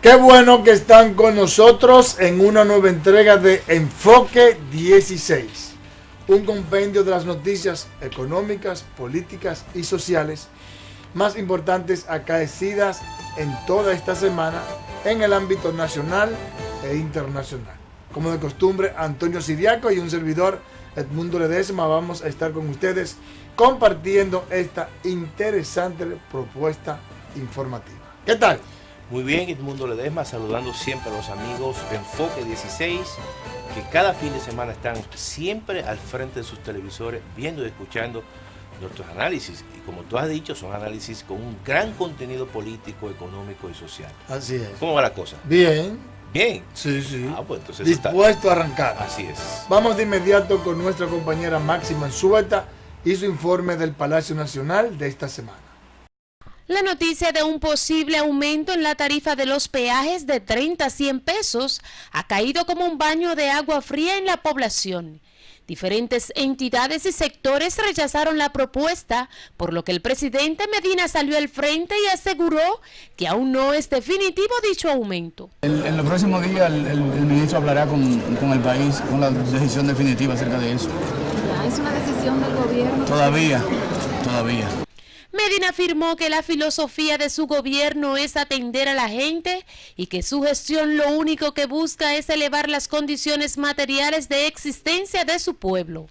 Qué bueno que están con nosotros en una nueva entrega de Enfoque 16, un compendio de las noticias económicas, políticas y sociales más importantes acaecidas en toda esta semana en el ámbito nacional e internacional. Como de costumbre, Antonio Siriaco y un servidor, Edmundo Ledesma, vamos a estar con ustedes compartiendo esta interesante propuesta informativa. ¿Qué tal? Muy bien, Edmundo Ledesma, saludando siempre a los amigos de Enfoque 16, que cada fin de semana están siempre al frente de sus televisores, viendo y escuchando nuestros análisis. Y como tú has dicho, son análisis con un gran contenido político, económico y social. Así es. ¿Cómo va la cosa? Bien. Bien. Sí, sí. Pues entonces dispuesto a arrancar. Así es. Vamos de inmediato con nuestra compañera Máxima Anzueta y su informe del Palacio Nacional de esta semana. La noticia de un posible aumento en la tarifa de los peajes de 30 a 100 pesos ha caído como un baño de agua fría en la población. Diferentes entidades y sectores rechazaron la propuesta, por lo que el presidente Medina salió al frente y aseguró que aún no es definitivo dicho aumento. En los próximos días el ministro hablará con el país, con la decisión definitiva acerca de eso. ¿Es una decisión del gobierno? Todavía. Medina afirmó que la filosofía de su gobierno es atender a la gente y que su gestión lo único que busca es elevar las condiciones materiales de existencia de su pueblo.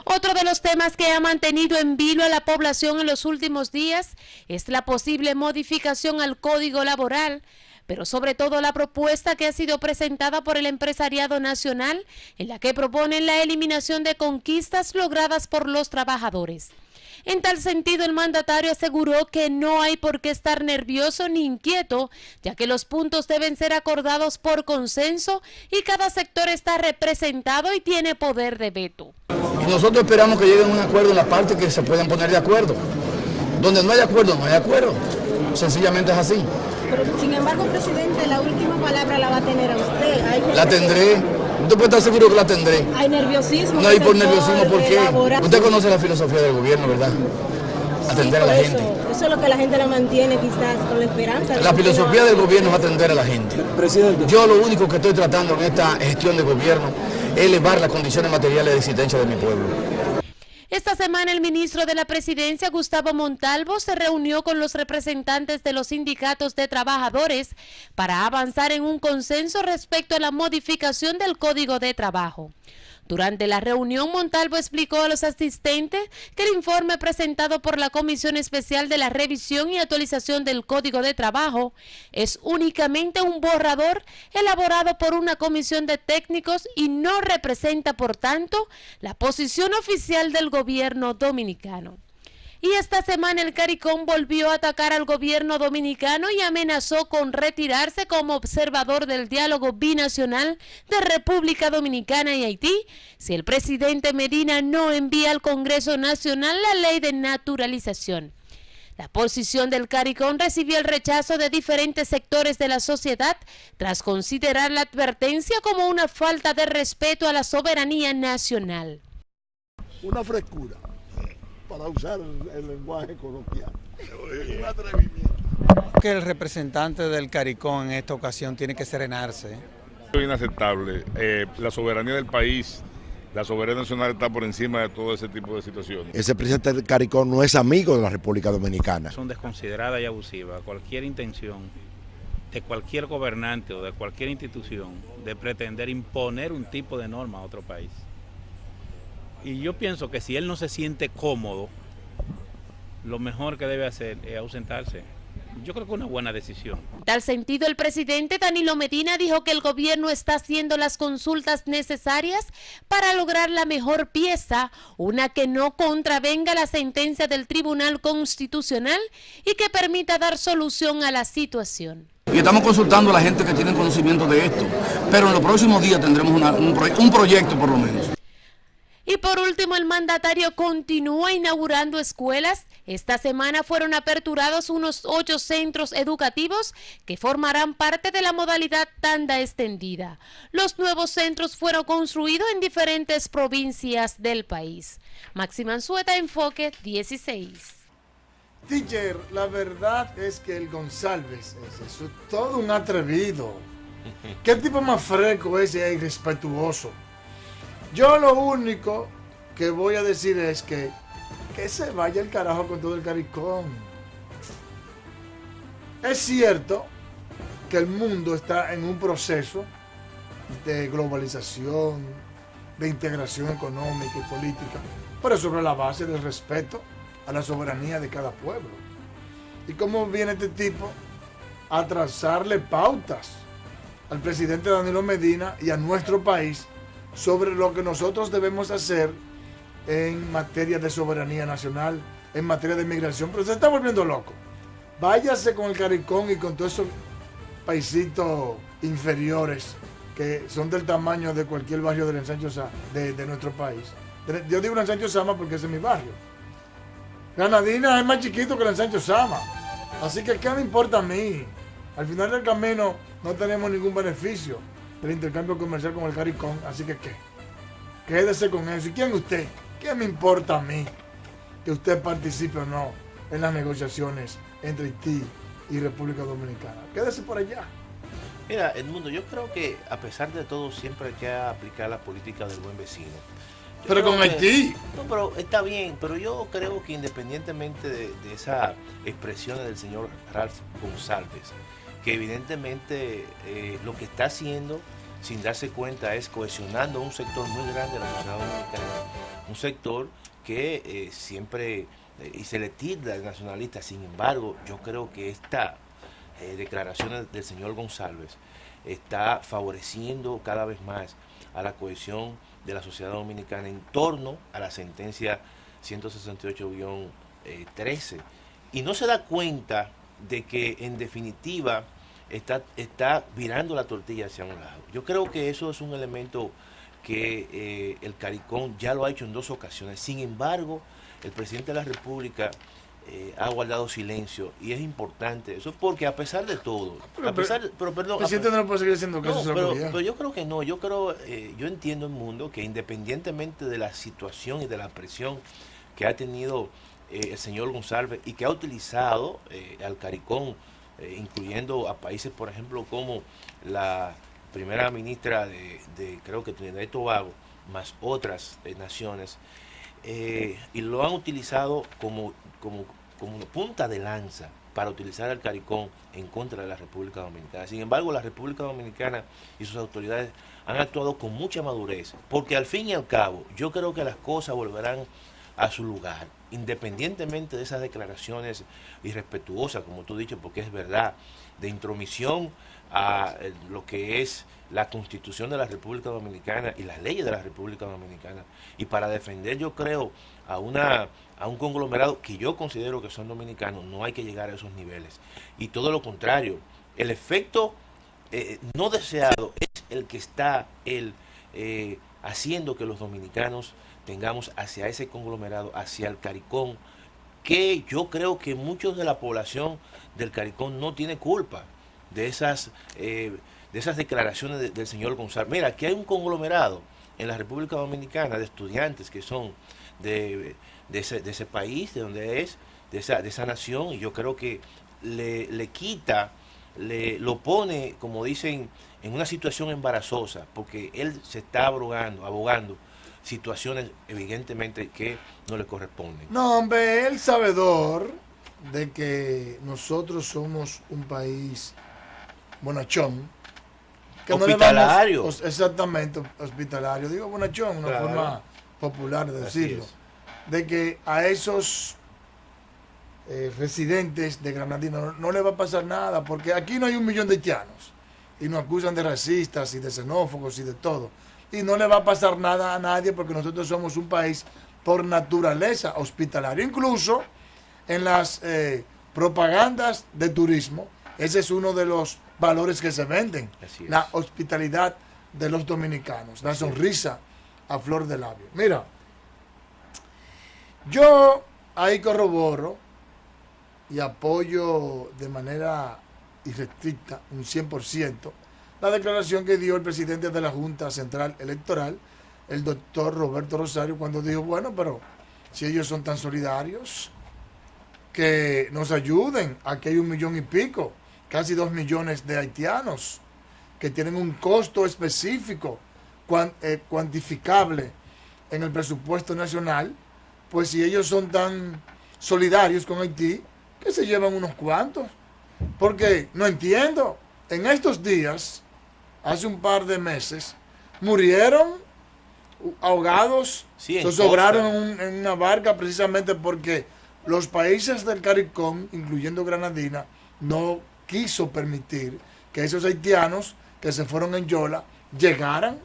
Otro de los temas que ha mantenido en vilo a la población en los últimos días es la posible modificación al Código Laboral, pero sobre todo la propuesta que ha sido presentada por el empresariado nacional, en la que proponen la eliminación de conquistas logradas por los trabajadores. En tal sentido, el mandatario aseguró que no hay por qué estar nervioso ni inquieto, ya que los puntos deben ser acordados por consenso y cada sector está representado y tiene poder de veto. Y nosotros esperamos que lleguen a un acuerdo en la parte que se puedan poner de acuerdo. Donde no hay acuerdo, no hay acuerdo. Sencillamente es así. Pero, sin embargo, presidente, la última palabra la va a tener a usted. La tendré. Usted puede estar seguro que la tendré. Hay nerviosismo. No hay por nerviosismo, ¿por qué? Usted conoce la filosofía del gobierno, ¿verdad? Atender a la gente. Eso es lo que la gente la mantiene quizás con la esperanza. La filosofía del gobierno es atender a la gente. Presidente. Yo lo único que estoy tratando en esta gestión de gobierno es elevar las condiciones materiales de existencia de mi pueblo. Esta semana el ministro de la Presidencia, Gustavo Montalvo, se reunió con los representantes de los sindicatos de trabajadores para avanzar en un consenso respecto a la modificación del Código de Trabajo. Durante la reunión, Montalvo explicó a los asistentes que el informe presentado por la Comisión Especial de la Revisión y Actualización del Código de Trabajo es únicamente un borrador elaborado por una comisión de técnicos y no representa, por tanto, la posición oficial del gobierno dominicano. Y esta semana el CARICOM volvió a atacar al gobierno dominicano y amenazó con retirarse como observador del diálogo binacional de República Dominicana y Haití si el presidente Medina no envía al Congreso Nacional la ley de naturalización. La posición del CARICOM recibió el rechazo de diferentes sectores de la sociedad tras considerar la advertencia como una falta de respeto a la soberanía nacional. Una frescura, para usar el lenguaje coloquial. Un atrevimiento. Que el representante del CARICOM en esta ocasión tiene que serenarse. Es inaceptable. La soberanía del país, la soberanía nacional está por encima de todo ese tipo de situaciones. Ese presidente del CARICOM no es amigo de la República Dominicana. Son desconsideradas y abusivas. Cualquier intención de cualquier gobernante o de cualquier institución de pretender imponer un tipo de norma a otro país. Y yo pienso que si él no se siente cómodo, lo mejor que debe hacer es ausentarse. Yo creo que es una buena decisión. En tal sentido, el presidente Danilo Medina dijo que el gobierno está haciendo las consultas necesarias para lograr la mejor pieza, una que no contravenga la sentencia del Tribunal Constitucional y que permita dar solución a la situación. Y estamos consultando a la gente que tiene conocimiento de esto, pero en los próximos días tendremos un proyecto por lo menos. Y por último, el mandatario continúa inaugurando escuelas. Esta semana fueron aperturados unos 8 centros educativos que formarán parte de la modalidad tanda extendida. Los nuevos centros fueron construidos en diferentes provincias del país. Máxima Anzueta, Enfoque 16. Teacher, la verdad es que el González es todo un atrevido. ¿Qué tipo más fresco ese e irrespetuoso? Yo lo único que voy a decir es que se vaya el carajo con todo el Caricón. Es cierto que el mundo está en un proceso de globalización, de integración económica y política, pero sobre la base del respeto a la soberanía de cada pueblo. ¿Y cómo viene este tipo a trazarle pautas al presidente Danilo Medina y a nuestro país sobre lo que nosotros debemos hacer en materia de soberanía nacional, en materia de migración? Pero se está volviendo loco. Váyase con el Caricón y con todos esos paisitos inferiores que son del tamaño de cualquier barrio del ensancho de nuestro país. Yo digo el ensancho Sama porque ese es mi barrio. Granadina es más chiquito que el ensancho Sama. Así que ¿qué me importa a mí? Al final del camino no tenemos ningún beneficio del intercambio comercial con el Caricón. Así que ¿qué? Quédese con eso. ¿Y quién es usted? ¿Qué me importa a mí que usted participe o no en las negociaciones entre Haití y República Dominicana? Quédese por allá. Mira, Edmundo, yo creo que a pesar de todo siempre hay que aplicar la política del buen vecino. Pero con Haití. No, pero está bien, pero yo creo que independientemente de esas expresiones del señor Ralph González, que evidentemente lo que está haciendo sin darse cuenta es cohesionando un sector muy grande de la sociedad dominicana, un sector que siempre y se le tilda de nacionalista. Sin embargo, yo creo que esta declaraciones del señor González está favoreciendo cada vez más a la cohesión de la sociedad dominicana en torno a la sentencia 168-13 y no se da cuenta de que en definitiva está virando la tortilla hacia un lado. Yo creo que eso es un elemento que el Caricón ya lo ha hecho en 2 ocasiones. Sin embargo, el presidente de la República ha guardado silencio y es importante eso porque a pesar de todo, pero perdón, el presidente no puede seguir haciendo caso, pero yo creo que no, yo entiendo el mundo que independientemente de la situación y de la presión que ha tenido el señor González y que ha utilizado al Caricón, incluyendo a países por ejemplo como la primera ministra de creo que Trinidad y Tobago, más otras naciones, y lo han utilizado como punta de lanza para utilizar el Caricón en contra de la República Dominicana. Sin embargo, la República Dominicana y sus autoridades han actuado con mucha madurez, porque al fin y al cabo, yo creo que las cosas volverán a su lugar, independientemente de esas declaraciones irrespetuosas, como tú dices, porque es verdad, de intromisión a lo que es la Constitución de la República Dominicana y las leyes de la República Dominicana, y para defender, yo creo, a un conglomerado que yo considero que son dominicanos, no hay que llegar a esos niveles. Y todo lo contrario, el efecto no deseado es el que está haciendo que los dominicanos tengamos hacia ese conglomerado, hacia el Caricón, que yo creo que muchos de la población del Caricón no tiene culpa de esas declaraciones del señor González. Mira, aquí hay un conglomerado en la República Dominicana de estudiantes que son de ese país, de donde es, de esa nación, y yo creo que lo pone, como dicen, en una situación embarazosa, porque él se está abogando situaciones evidentemente que no le corresponden. No, hombre, él sabedor de que somos un país bonachón, que hospitalario. No le vamos, exactamente, hospitalario. Digo bonachón, una forma popular de decirlo. De que a esos residentes de Granadina no le va a pasar nada, porque aquí no hay 1 millón de haitianos y nos acusan de racistas y de xenófobos y de todo. Y no le va a pasar nada a nadie porque nosotros somos un país por naturaleza hospitalario. Incluso en las propagandas de turismo, ese es uno de los valores que se venden. La hospitalidad de los dominicanos, la sonrisa a flor de labio. Mira, yo ahí corroboro y apoyo de manera irrestricta, un 100%, la declaración que dio el presidente de la Junta Central Electoral, el doctor Roberto Rosario, cuando dijo, bueno, pero si ellos son tan solidarios, que nos ayuden. Aquí hay 1 millón y pico, casi 2 millones de haitianos que tienen un costo específico, cuantificable en el presupuesto nacional. Pues si ellos son tan solidarios con Haití, que se llevan unos cuantos. Porque no entiendo, en estos días, hace un par de meses, murieron ahogados, Sí, se sobraron en una barca precisamente porque los países del CARICOM, incluyendo Granadina, no quiso permitir que esos haitianos que se fueron en Yola llegaran.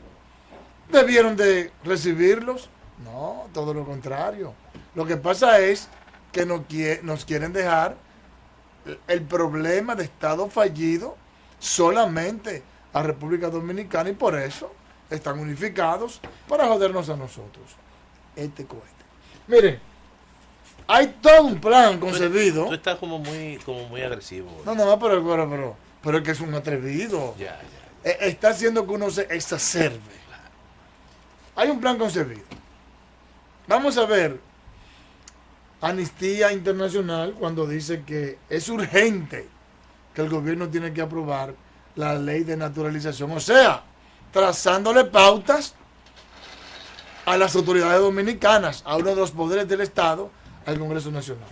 ¿Debieron de recibirlos? No, todo lo contrario. Lo que pasa es que nos quieren dejar el problema de Estado fallido solamente a República Dominicana, y por eso están unificados para jodernos a nosotros. Este cohete. Miren, hay todo un plan concebido. Tú estás como muy agresivo. No, pero es que es un atrevido. Ya. Está haciendo que uno se exacerbe. Hay un plan concebido. Vamos a ver Amnistía Internacional cuando dice que es urgente que el gobierno tiene que aprobar la ley de naturalización, o sea, trazándole pautas a las autoridades dominicanas, a uno de los poderes del Estado, al Congreso Nacional.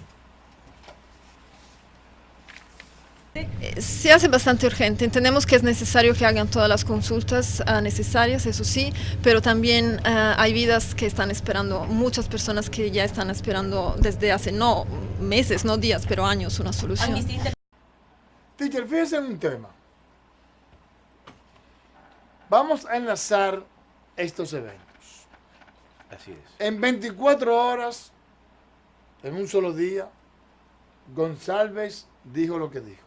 Se hace bastante urgente. Entendemos que es necesario que hagan todas las consultas necesarias, eso sí, pero también hay vidas que están esperando, muchas personas que ya están esperando desde hace no meses, no días, pero años, una solución. Teacher, fíjense en un tema. Vamos a enlazar estos eventos. Así es. En 24 horas, en un solo día, González dijo lo que dijo.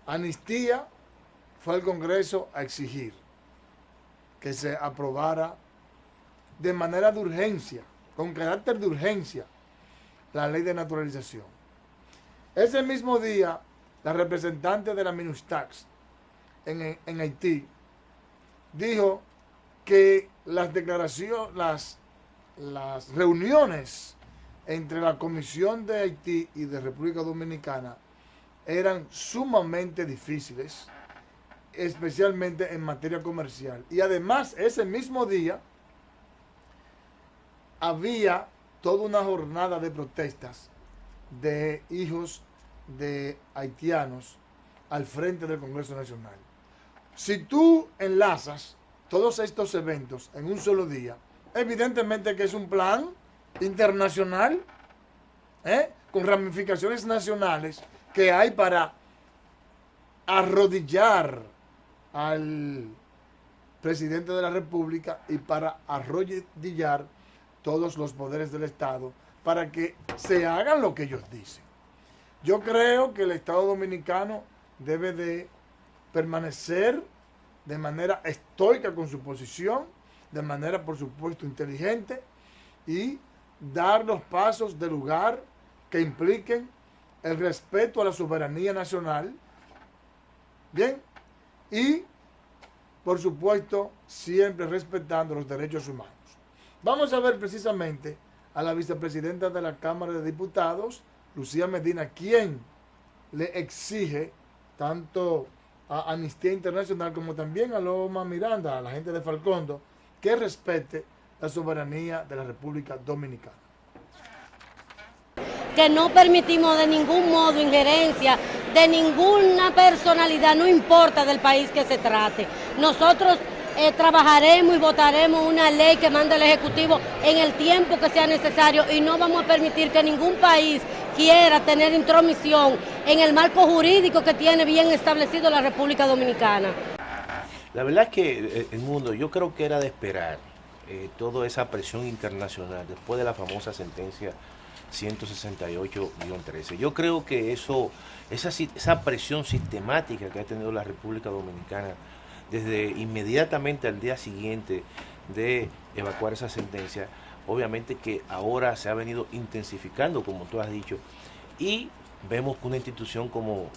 Amnistía fue al Congreso a exigir que se aprobara de manera de urgencia, con carácter de urgencia, la ley de naturalización. Ese mismo día, la representante de la MINUSTAX en Haití dijo que las declaraciones, las reuniones entre la Comisión de Haití y de República Dominicana eran sumamente difíciles, especialmente en materia comercial. Y además, ese mismo día había toda una jornada de protestas de hijos de haitianos al frente del Congreso Nacional. Si tú enlazas todos estos eventos en un solo día, evidentemente que es un plan internacional, con ramificaciones nacionales que hay para arrodillar al presidente de la República y para arrodillar todos los poderes del Estado para que se hagan lo que ellos dicen. Yo creo que el Estado dominicano debe de permanecer de manera estoica con su posición, de manera, por supuesto, inteligente, y dar los pasos de lugar que impliquen el respeto a la soberanía nacional, bien, y, por supuesto, siempre respetando los derechos humanos. Vamos a ver precisamente a la vicepresidenta de la Cámara de Diputados, Lucía Medina, quien le exige tanto a Amnistía Internacional como también a Loma Miranda, a la gente de Falcondo, que respete la soberanía de la República Dominicana. Que no permitimos de ningún modo injerencia de ninguna personalidad, no importa del país que se trate. Nosotros trabajaremos y votaremos una ley que mande el Ejecutivo en el tiempo que sea necesario y no vamos a permitir que ningún país quiera tener intromisión en el marco jurídico que tiene bien establecido la República Dominicana. La verdad es que el mundo, yo creo que era de esperar toda esa presión internacional después de la famosa sentencia 168-13. Yo creo que esa presión sistemática que ha tenido la República Dominicana desde inmediatamente al día siguiente de evacuar esa sentencia, obviamente que ahora se ha venido intensificando, como tú has dicho, y vemos que una institución como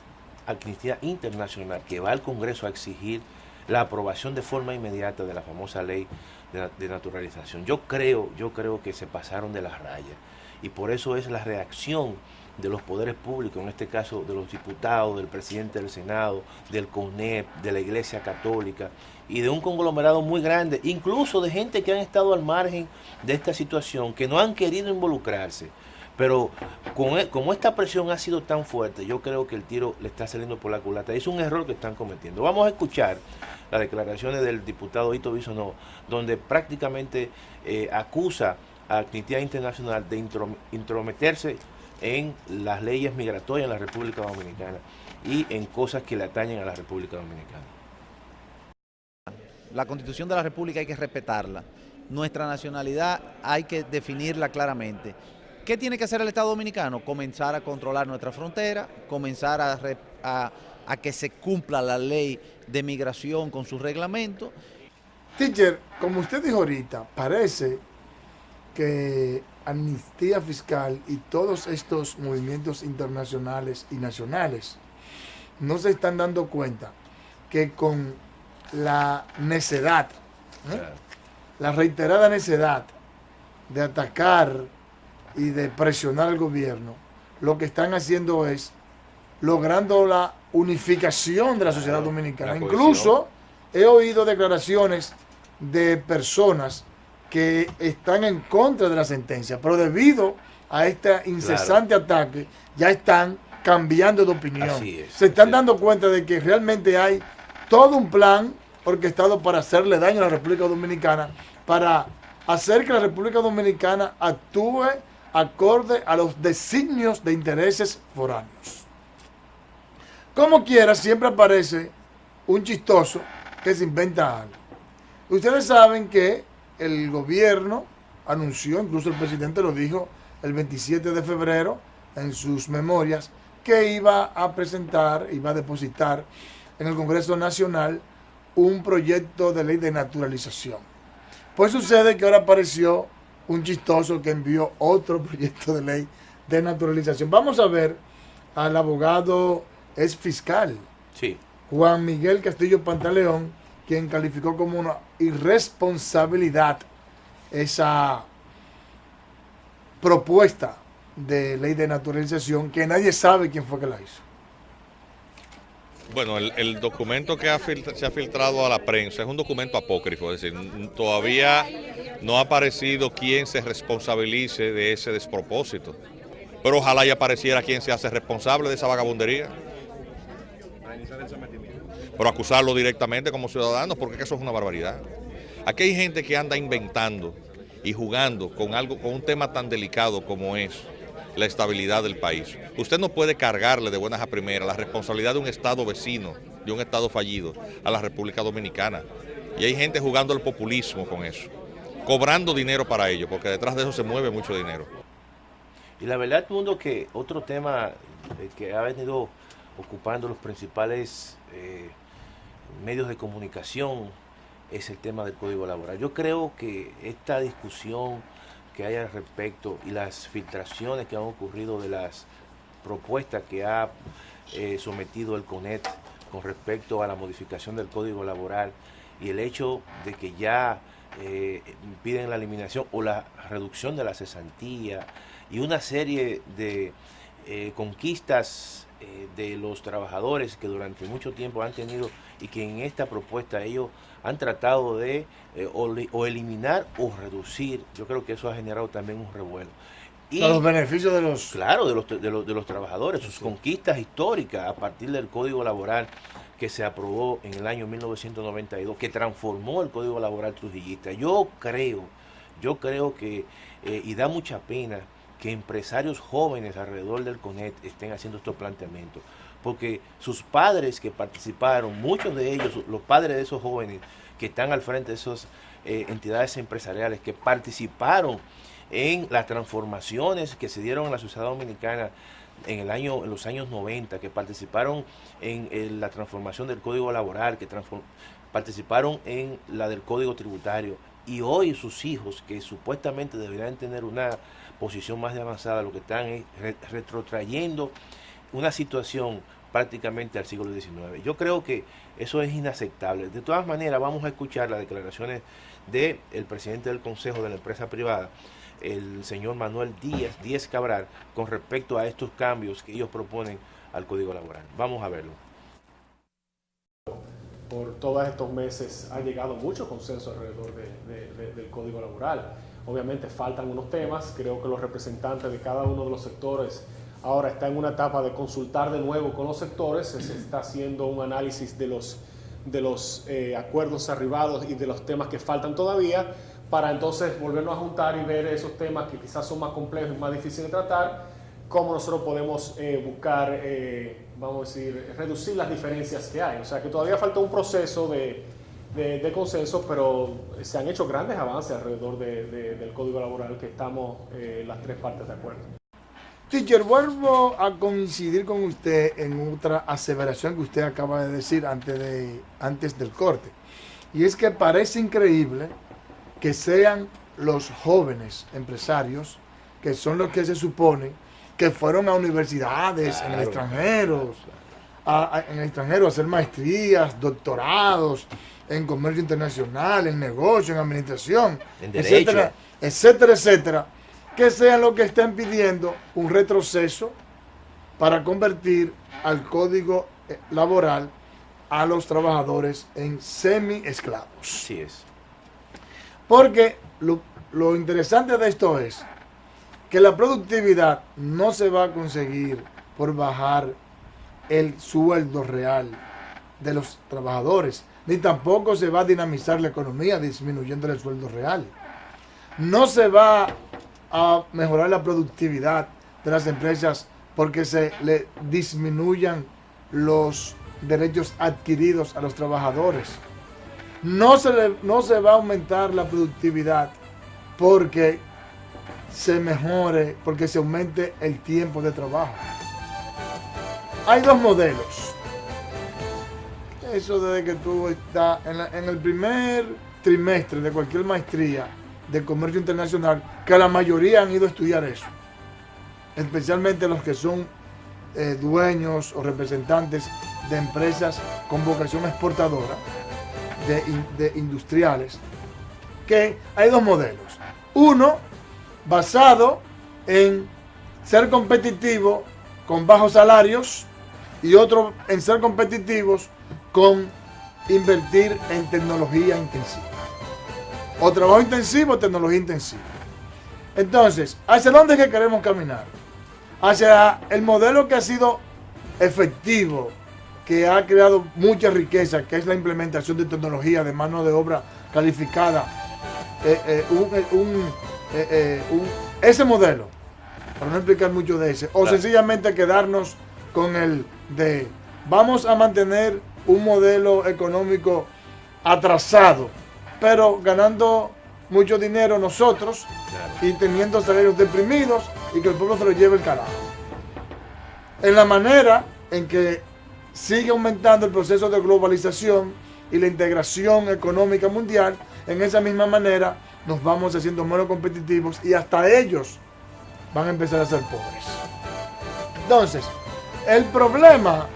Amnistía Internacional, que va al Congreso a exigir la aprobación de forma inmediata de la famosa ley de naturalización. Yo creo que se pasaron de las rayas, y por eso es la reacción de los poderes públicos, en este caso de los diputados, del presidente del Senado, del CONEP, de la Iglesia Católica y de un conglomerado muy grande, incluso de gente que han estado al margen de esta situación, que no han querido involucrarse. Pero como esta presión ha sido tan fuerte, yo creo que el tiro le está saliendo por la culata. Es un error que están cometiendo. Vamos a escuchar las declaraciones del diputado Ito Bisonó, donde prácticamente acusa a Amnistía Internacional de intrometerse en las leyes migratorias en la República Dominicana y en cosas que le atañen a la República Dominicana. La Constitución de la República hay que respetarla. Nuestra nacionalidad hay que definirla claramente. ¿Qué tiene que hacer el Estado Dominicano? Comenzar a controlar nuestra frontera, comenzar a que se cumpla la ley de migración con sus reglamentos. Teacher, como usted dijo ahorita, parece que Amnistía Fiscal y todos estos movimientos internacionales y nacionales no se están dando cuenta que con la necedad, la reiterada necedad de atacar y de presionar al gobierno, lo que están haciendo es logrando la unificación de la sociedad dominicana. Incluso he oído declaraciones de personas que están en contra de la sentencia, pero debido a este incesante ataque, ya están cambiando de opinión. Se están dando cuenta de que realmente hay todo un plan orquestado para hacerle daño a la República Dominicana, para hacer que la República Dominicana actúe acorde a los designios de intereses foráneos. Como quiera, siempre aparece un chistoso que se inventa algo. Ustedes saben que el gobierno anunció, incluso el presidente lo dijo el 27 de febrero en sus memorias, que iba a presentar, iba a depositar en el Congreso Nacional un proyecto de ley de naturalización. Pues sucede que ahora apareció un chistoso que envió otro proyecto de ley de naturalización. Vamos a ver al abogado, es fiscal, Juan Miguel Castillo Pantaleón, quien calificó como una irresponsabilidad esa propuesta de ley de naturalización que nadie sabe quién fue que la hizo. Bueno, el documento que se ha filtrado a la prensa es un documento apócrifo, es decir, todavía no ha aparecido quién se responsabilice de ese despropósito. Pero ojalá ya apareciera quien se hace responsable de esa vagabundería. Pero acusarlo directamente como ciudadanos, porque eso es una barbaridad. Aquí hay gente que anda inventando y jugando con un tema tan delicado como es la estabilidad del país. Usted no puede cargarle de buenas a primeras la responsabilidad de un Estado vecino, de un Estado fallido, a la República Dominicana. Y hay gente jugando el populismo con eso, cobrando dinero para ello, porque detrás de eso se mueve mucho dinero. Y la verdad, mundo, que otro tema que ha venido ocupando los principales medios de comunicación es el tema del Código Laboral. Yo creo que esta discusión que hay al respecto y las filtraciones que han ocurrido de las propuestas que ha sometido el CONET con respecto a la modificación del Código Laboral y el hecho de que ya piden la eliminación o la reducción de la cesantía y una serie de conquistas de los trabajadores que durante mucho tiempo han tenido y que en esta propuesta ellos han tratado de o eliminar o reducir. Yo creo que eso ha generado también un revuelo. Y a los beneficios de los... Claro, de los trabajadores, sus conquistas históricas a partir del Código Laboral que se aprobó en el año 1992, que transformó el Código Laboral trujillista. Yo creo que, y da mucha pena, que empresarios jóvenes alrededor del CONET estén haciendo estos planteamientos, porque sus padres que participaron, muchos de ellos, los padres de esos jóvenes que están al frente de esas entidades empresariales que participaron en las transformaciones que se dieron en la sociedad dominicana en los años 90, que participaron en la transformación del Código Laboral, que participaron en la del Código Tributario, y hoy sus hijos, que supuestamente deberían tener una posición más avanzada, lo que están es retrotrayendo una situación prácticamente al siglo XIX. Yo creo que eso es inaceptable. De todas maneras, vamos a escuchar las declaraciones del presidente del Consejo de la Empresa Privada, el señor Manuel Díaz Cabral con respecto a estos cambios que ellos proponen al Código Laboral. Vamos a verlo. Por todos estos meses ha llegado mucho consenso alrededor del Código Laboral. Obviamente faltan unos temas, creo que los representantes de cada uno de los sectores ahora están en una etapa de consultar de nuevo con los sectores, se está haciendo un análisis de los acuerdos arribados y de los temas que faltan todavía, para entonces volvernos a juntar y ver esos temas que quizás son más complejos y más difíciles de tratar, cómo nosotros podemos buscar, vamos a decir, reducir las diferencias que hay. O sea que todavía falta un proceso de consenso, pero se han hecho grandes avances alrededor del Código Laboral que estamos las tres partes de acuerdo. Teacher, vuelvo a coincidir con usted en otra aseveración que usted acaba de decir antes del corte. Y es que parece increíble que sean los jóvenes empresarios, que son los que se supone que fueron a universidades en el extranjero, a hacer maestrías, doctorados en comercio internacional, en negocio, en administración, en derecho, etcétera, etcétera, etcétera, que sean los que estén pidiendo un retroceso para convertir al Código Laboral a los trabajadores en semi-esclavos. Así es. Porque lo interesante de esto es que la productividad no se va a conseguir por bajar el sueldo real de los trabajadores, ni tampoco se va a dinamizar la economía disminuyendo el sueldo real. No se va a mejorar la productividad de las empresas porque se le disminuyan los derechos adquiridos a los trabajadores. No se va a aumentar la productividad porque se aumente el tiempo de trabajo. Hay dos modelos. Eso desde que tú estás en el primer trimestre de cualquier maestría de comercio internacional, que la mayoría han ido a estudiar eso. Especialmente los que son dueños o representantes de empresas con vocación exportadora, de industriales, que hay dos modelos. Uno, basado en ser competitivo con bajos salarios, y otro en ser competitivos con invertir en tecnología intensiva. O trabajo intensivo o tecnología intensiva. Entonces, ¿hacia dónde es que queremos caminar? Hacia el modelo que ha sido efectivo, que ha creado mucha riqueza, que es la implementación de tecnología, de mano de obra calificada. Ese modelo, para no explicar mucho de ese, o sencillamente quedarnos con el de vamos a mantener un modelo económico atrasado, pero ganando mucho dinero nosotros, y teniendo salarios deprimidos y que el pueblo se lo lleve el carajo. En la manera en que sigue aumentando el proceso de globalización y la integración económica mundial, en esa misma manera nos vamos haciendo menos competitivos y hasta ellos van a empezar a ser pobres. Entonces, el problema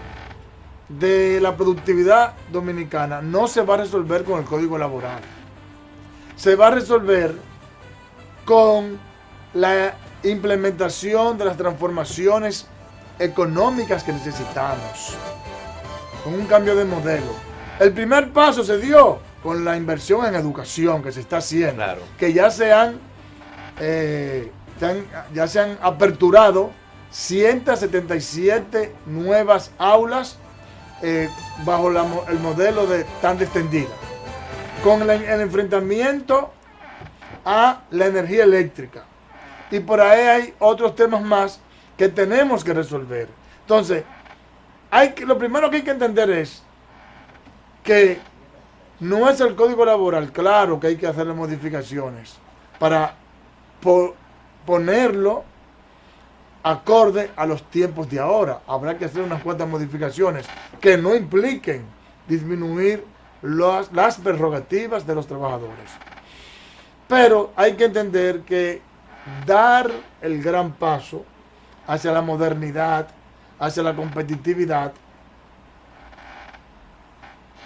de la productividad dominicana no se va a resolver con el Código Laboral. Se va a resolver con la implementación de las transformaciones económicas que necesitamos, con un cambio de modelo. El primer paso se dio con la inversión en educación que se está haciendo, claro, que ya se han aperturado 177 nuevas aulas bajo el modelo de tanda extendida, con el enfrentamiento a la energía eléctrica. Y por ahí hay otros temas más que tenemos que resolver. Entonces, lo primero que hay que entender es que no es el Código Laboral, claro que hay que hacerle modificaciones para ponerlo acorde a los tiempos de ahora. Habrá que hacer unas cuantas modificaciones que no impliquen disminuir las prerrogativas de los trabajadores. Pero hay que entender que dar el gran paso hacia la modernidad, hacia la competitividad,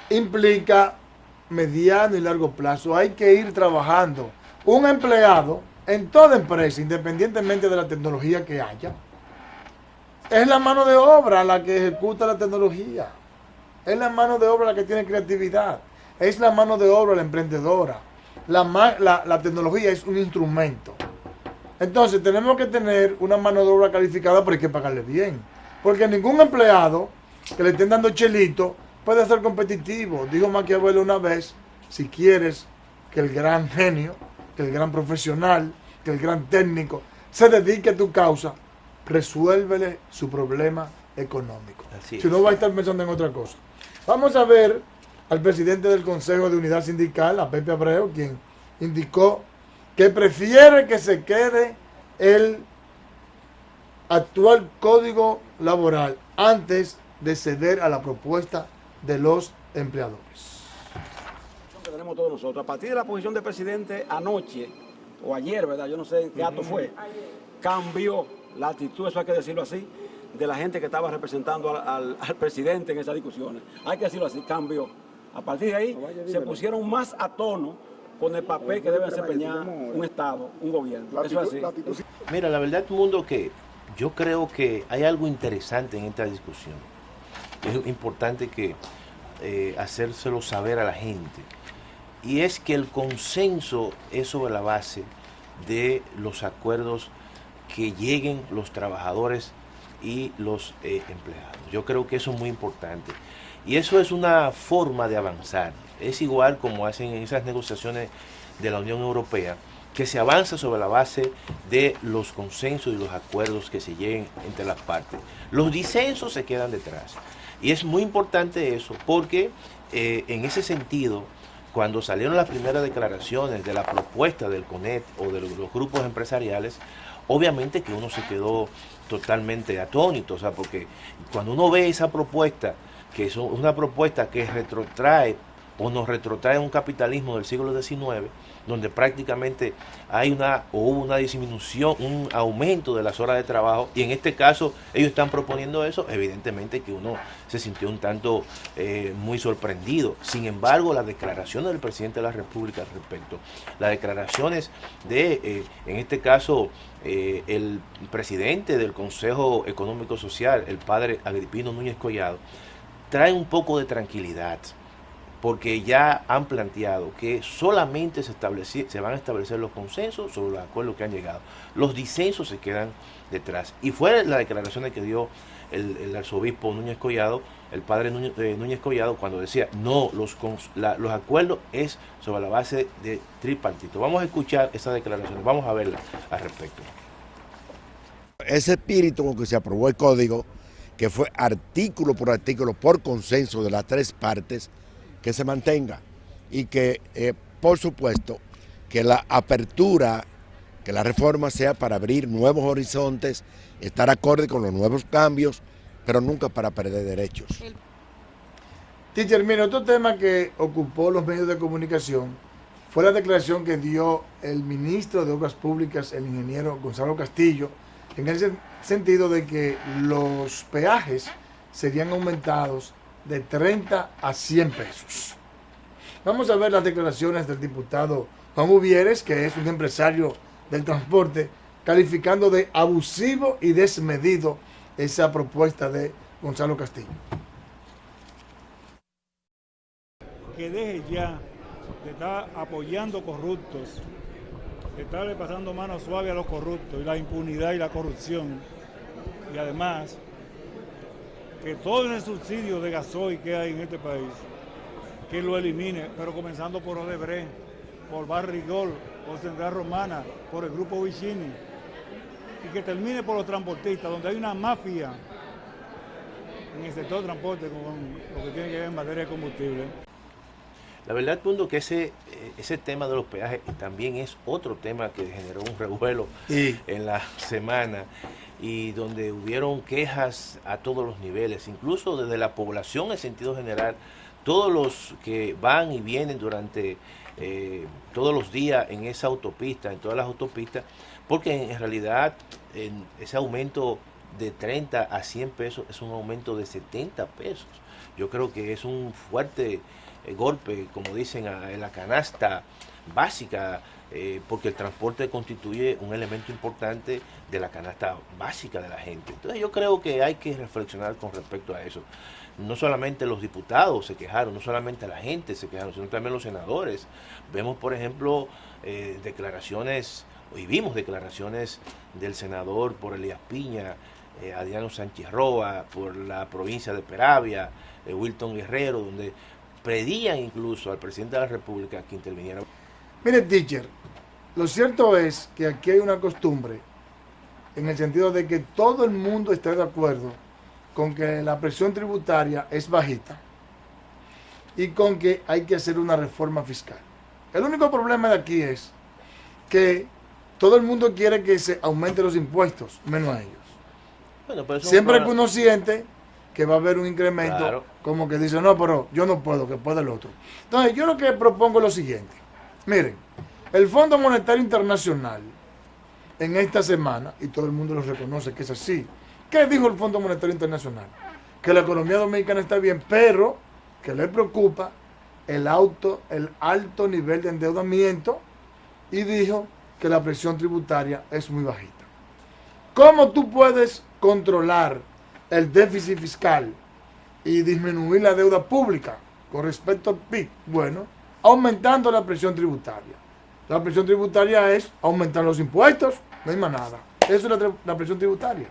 implica mediano y largo plazo. Hay que ir trabajando. Un empleado en toda empresa, independientemente de la tecnología que haya, es la mano de obra la que ejecuta la tecnología. Es la mano de obra la que tiene creatividad. Es la mano de obra la emprendedora. La tecnología es un instrumento. Entonces tenemos que tener una mano de obra calificada, pero hay que pagarle bien. Porque ningún empleado que le estén dando chelito puede ser competitivo. Dijo Maquiavelo una vez, si quieres que el gran genio, que el gran profesional, que el gran técnico se dedique a tu causa, resuélvele su problema económico. Si no va a estar pensando en otra cosa. Vamos a ver al presidente del Consejo de Unidad Sindical, a Pepe Abreu, quien indicó que prefiere que se quede el actual código laboral antes de ceder a la propuesta de los empleadores. Que tenemos todos nosotros. A partir de la posición del presidente anoche o ayer, ¿verdad? Yo no sé en qué acto fue, cambió la actitud, eso hay que decirlo así, de la gente que estaba representando al presidente en esas discusiones. Hay que decirlo así, cambió. A partir de ahí se pusieron más a tono con el papel que debe desempeñar un Estado, un gobierno. Eso es así. Mira, la verdad, mundo, que yo creo que hay algo interesante en esta discusión. Es importante que hacérselo saber a la gente. Y es que el consenso es sobre la base de los acuerdos que lleguen los trabajadores y los empleados. Yo creo que eso es muy importante. Y eso es una forma de avanzar. Es igual como hacen en esas negociaciones de la Unión Europea, que se avanza sobre la base de los consensos y los acuerdos que se lleguen entre las partes. Los disensos se quedan detrás. Y es muy importante eso, porque en ese sentido, cuando salieron las primeras declaraciones de la propuesta del CONET o de los grupos empresariales, obviamente que uno se quedó totalmente atónito, o sea, porque cuando uno ve esa propuesta, que es una propuesta que retrotrae o nos retrotrae a un capitalismo del siglo XIX, donde prácticamente hubo una disminución, un aumento de las horas de trabajo, y en este caso ellos están proponiendo eso, evidentemente que uno se sintió un tanto muy sorprendido. Sin embargo, las declaraciones del presidente de la República al respecto, las declaraciones de, en este caso, el presidente del Consejo Económico Social, el padre Agripino Núñez Collado, trae un poco de tranquilidad, porque ya han planteado que solamente se van a establecer los consensos sobre los acuerdos que han llegado. Los disensos se quedan detrás. Y fue la declaración que dio el arzobispo Núñez Collado, el padre Núñez Collado, cuando decía, no, los acuerdos es sobre la base de tripartito. Vamos a escuchar esas declaraciones, vamos a verlas al respecto. Ese espíritu con que se aprobó el código, que fue artículo por consenso de las tres partes, que se mantenga y que, por supuesto, que la apertura, que la reforma sea para abrir nuevos horizontes, estar acorde con los nuevos cambios, pero nunca para perder derechos. Teacher, mira, otro tema que ocupó los medios de comunicación fue la declaración que dio el ministro de Obras Públicas, el ingeniero Gonzalo Castillo, en el sentido de que los peajes serían aumentados de 30 a 100 pesos. Vamos a ver las declaraciones del diputado Juan Uvieres, que es un empresario del transporte, calificando de abusivo y desmedido esa propuesta de Gonzalo Castillo. Que deje ya de estar apoyando corruptos, de estarle pasando mano suave a los corruptos y la impunidad y la corrupción, y además que todo ese subsidio de gasoil que hay en este país, que lo elimine, pero comenzando por Odebrecht, por Barrigol, por Central Romana, por el Grupo Vicini, y que termine por los transportistas, donde hay una mafia en el sector de transporte con lo que tiene que ver en materia de combustible. La verdad, mundo, que ese tema de los peajes también es otro tema que generó un revuelo en la semana, y donde hubieron quejas a todos los niveles, incluso desde la población en sentido general, todos los que van y vienen durante todos los días en esa autopista, en todas las autopistas, porque en realidad ese aumento de 30 a 100 pesos es un aumento de 70 pesos. Yo creo que es un fuerte golpe, como dicen, en la canasta básica, porque el transporte constituye un elemento importante de la canasta básica de la gente. Entonces yo creo que hay que reflexionar con respecto a eso. No solamente los diputados se quejaron, no solamente la gente se quejaron, sino también los senadores. Vemos, por ejemplo, declaraciones, hoy vimos declaraciones del senador por Elías Piña, Adriano Sánchez Roa, por la provincia de Peravia, Wilton Guerrero, donde pedían incluso al presidente de la República que interviniera. Mire, teacher, lo cierto es que aquí hay una costumbre en el sentido de que todo el mundo está de acuerdo con que la presión tributaria es bajita y con que hay que hacer una reforma fiscal. El único problema de aquí es que todo el mundo quiere que se aumenten los impuestos, menos a ellos. Bueno, pero siempre que uno siente que va a haber un incremento, claro, como que dice, no, pero yo no puedo, que puede el otro. Entonces, yo lo que propongo es lo siguiente. Miren, el Fondo Monetario Internacional en esta semana, y todo el mundo lo reconoce que es así, ¿qué dijo el Fondo Monetario Internacional? Que la economía dominicana está bien, pero que le preocupa el alto nivel de endeudamiento, y dijo que la presión tributaria es muy bajita. ¿Cómo tú puedes controlar el déficit fiscal y disminuir la deuda pública con respecto al PIB? Bueno, aumentando la presión tributaria. La presión tributaria es aumentar los impuestos, no hay más nada. Eso es la presión tributaria.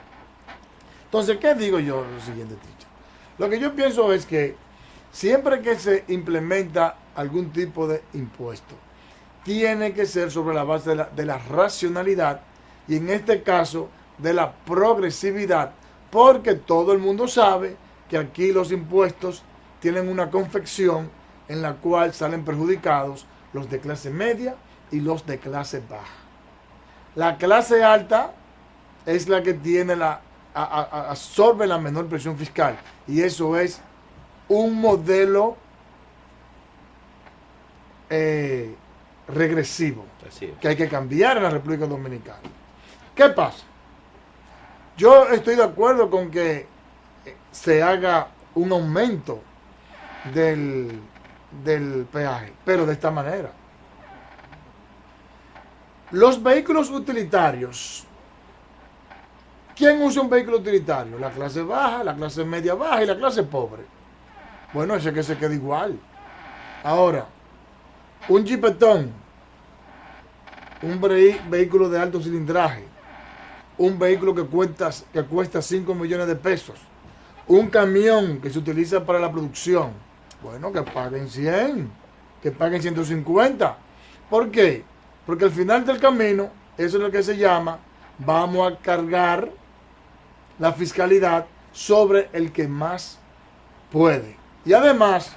Entonces, ¿qué digo yo? Lo siguiente, teacher. Lo que yo pienso es que siempre que se implementa algún tipo de impuesto, tiene que ser sobre la base de la racionalidad y en este caso de la progresividad, porque todo el mundo sabe que aquí los impuestos tienen una confección en la cual salen perjudicados los de clase media y los de clase baja. La clase alta es la que tiene absorbe la menor presión fiscal, y eso es un modelo regresivo que hay que cambiar en la República Dominicana. ¿Qué pasa? Yo estoy de acuerdo con que se haga un aumento del peaje, pero de esta manera. Los vehículos utilitarios. ¿Quién usa un vehículo utilitario? La clase baja, la clase media baja y la clase pobre. Bueno, ese que se queda igual. Ahora, un jipetón, un vehículo de alto cilindraje, un vehículo que cuesta 5 millones de pesos, un camión que se utiliza para la producción, bueno, que paguen 100, que paguen 150. ¿Por qué? Porque al final del camino, eso es lo que se llama, vamos a cargar la fiscalidad sobre el que más puede. Y además,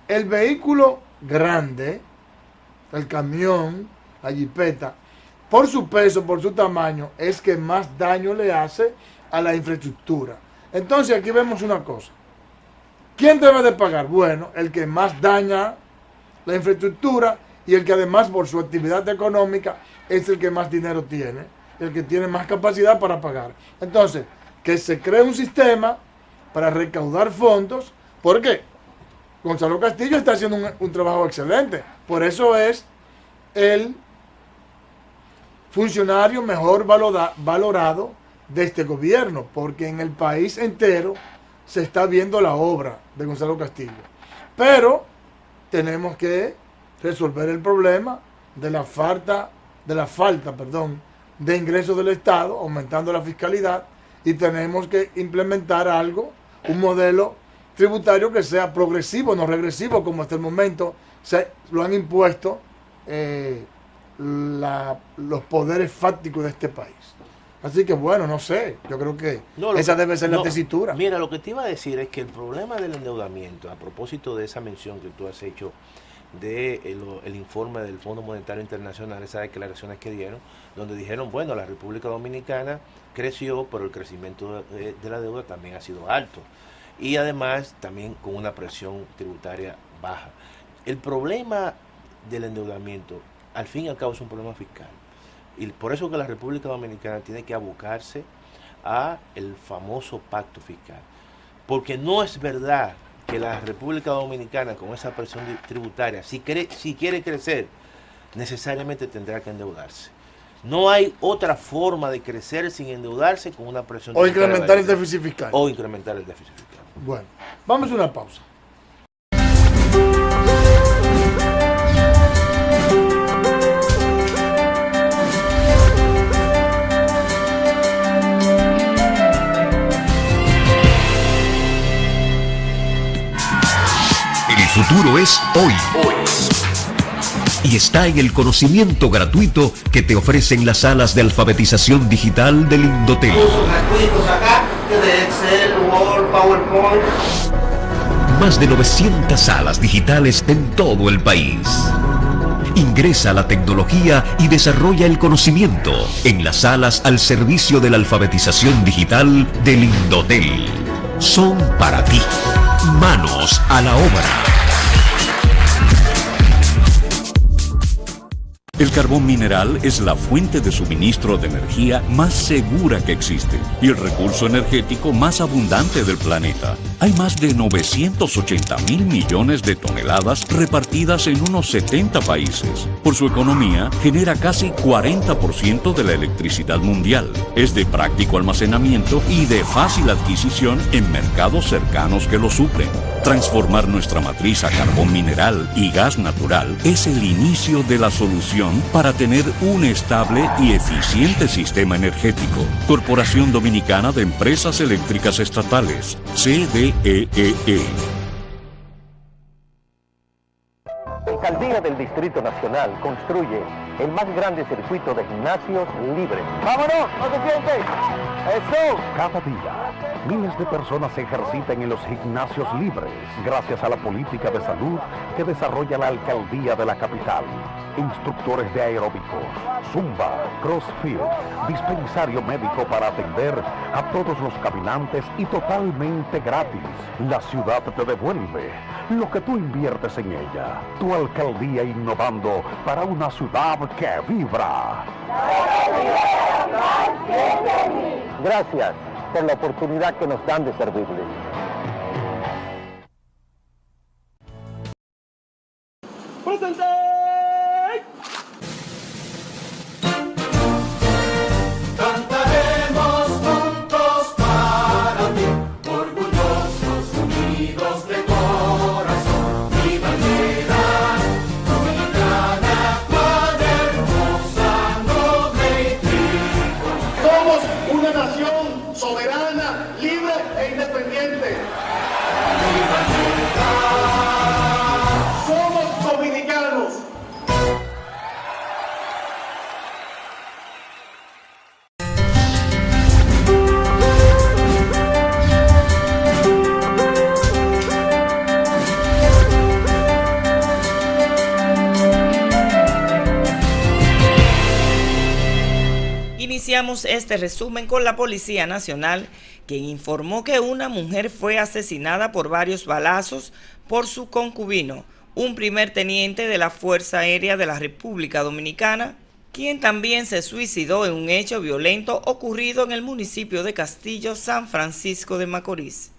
el vehículo grande, el camión, la jipeta, por su peso, por su tamaño, es que más daño le hace a la infraestructura. Entonces aquí vemos una cosa. ¿Quién debe de pagar? Bueno, el que más daña la infraestructura y el que además por su actividad económica es el que más dinero tiene, el que tiene más capacidad para pagar. Entonces, que se cree un sistema para recaudar fondos, porque Gonzalo Castillo está haciendo un trabajo excelente. Por eso es el funcionario mejor valorado de este gobierno, porque en el país entero se está viendo la obra de Gonzalo Castillo. Pero tenemos que resolver el problema de la falta de ingresos del Estado, aumentando la fiscalidad, y tenemos que implementar algo, un modelo tributario que sea progresivo, no regresivo, como hasta el momento lo han impuesto los poderes fácticos de este país. Así que bueno, no sé, yo creo que esa debe ser la tesitura. Mira, lo que te iba a decir es que el problema del endeudamiento, a propósito de esa mención que tú has hecho el informe del Fondo Monetario Internacional, esas declaraciones que dieron, donde dijeron, bueno, la República Dominicana creció, pero el crecimiento de la deuda también ha sido alto. Y además también con una presión tributaria baja. El problema del endeudamiento, al fin y al cabo, es un problema fiscal. Y por eso que la República Dominicana tiene que abocarse a el famoso pacto fiscal. Porque no es verdad que la República Dominicana, con esa presión tributaria, si quiere crecer, necesariamente tendrá que endeudarse. No hay otra forma de crecer sin endeudarse con una presión tributaria. O incrementar el déficit fiscal. O incrementar el déficit fiscal. Bueno, vamos a una pausa. El futuro es hoy. Y está en el conocimiento gratuito que te ofrecen las salas de alfabetización digital del Indotel. Gratuitos acá, de Excel, Word, PowerPoint. Más de 900 salas digitales en todo el país. Ingresa a la tecnología y desarrolla el conocimiento en las salas al servicio de la alfabetización digital del Indotel. Son para ti. Manos a la obra. El carbón mineral es la fuente de suministro de energía más segura que existe y el recurso energético más abundante del planeta. Hay más de 980.000 millones de toneladas repartidas en unos 70 países. Por su economía, genera casi 40% de la electricidad mundial. Es de práctico almacenamiento y de fácil adquisición en mercados cercanos que lo suplen. Transformar nuestra matriz a carbón mineral y gas natural es el inicio de la solución para tener un estable y eficiente sistema energético. Corporación Dominicana de Empresas Eléctricas Estatales, CDEE. Alcaldía del Distrito Nacional construye el más grande circuito de gimnasios libres. ¡Vámonos! ¡No se sienten! ¡Eso! Cada día, miles de personas se ejercitan en los gimnasios libres gracias a la política de salud que desarrolla la Alcaldía de la capital. Instructores de aeróbico, zumba, crossfit, dispensario médico para atender a todos los caminantes y totalmente gratis. La ciudad te devuelve lo que tú inviertes en ella. Tu alcaldía innovando para una ciudad que vibra. Gracias por la oportunidad que nos dan de servirles. ¡Presente! Cantaremos juntos para ti, orgullosos, unidos de corazón. Mi bandera dominicana, cuán hermosa, noble y triunfante. Somos una nación soberana, libre e independiente. Mi bandera. Somos dominicanos. Iniciamos este resumen con la Policía Nacional, quien informó que una mujer fue asesinada por varios balazos por su concubino, un primer teniente de la Fuerza Aérea de la República Dominicana, quien también se suicidó en un hecho violento ocurrido en el municipio de Castillo, San Francisco de Macorís.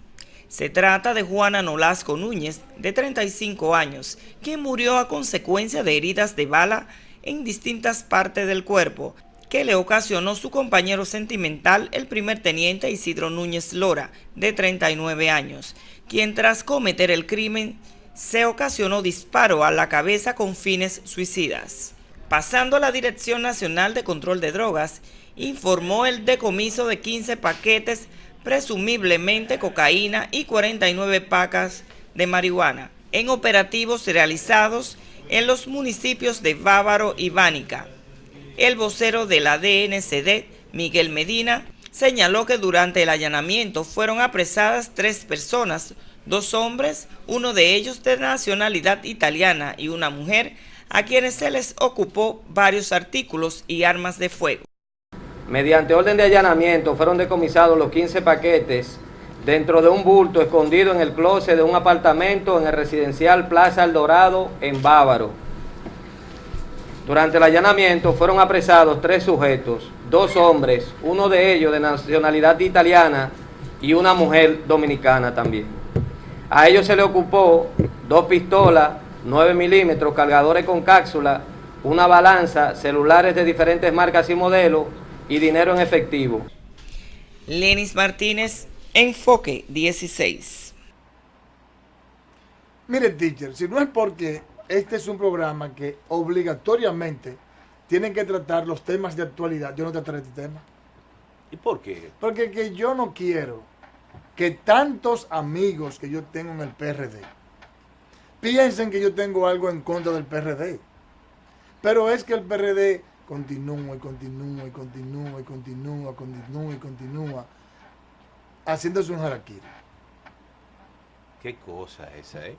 Se trata de Juana Nolasco Núñez, de 35 años, quien murió a consecuencia de heridas de bala en distintas partes del cuerpo, que le ocasionó su compañero sentimental, el primer teniente Isidro Núñez Lora, de 39 años, quien tras cometer el crimen se ocasionó disparo a la cabeza con fines suicidas. Pasando a la Dirección Nacional de Control de Drogas, informó el decomiso de 15 paquetes, presumiblemente cocaína, y 49 pacas de marihuana, en operativos realizados en los municipios de Bávaro y Bánica. El vocero de la DNCD, Miguel Medina, señaló que durante el allanamiento fueron apresadas 3 personas, 2 hombres, uno de ellos de nacionalidad italiana y una mujer, a quienes se les ocupó varios artículos y armas de fuego. Mediante orden de allanamiento fueron decomisados los 15 paquetes dentro de un bulto escondido en el closet de un apartamento en el residencial Plaza El Dorado, en Bávaro. Durante el allanamiento fueron apresados 3 sujetos, 2 hombres, uno de ellos de nacionalidad italiana y una mujer dominicana también. A ellos se le ocupó 2 pistolas, 9 milímetros, cargadores con cápsula, una balanza, celulares de diferentes marcas y modelos y dinero en efectivo. Lenis Martínez, Enfoque 16. Mire, teacher, si no es porque este es un programa que obligatoriamente tienen que tratar los temas de actualidad, yo no trataré este tema. ¿Y por qué? Porque que yo no quiero que tantos amigos que yo tengo en el PRD piensen que yo tengo algo en contra del PRD. Pero es que el PRD continúa haciéndose un harakiri. Qué cosa esa, ¿eh?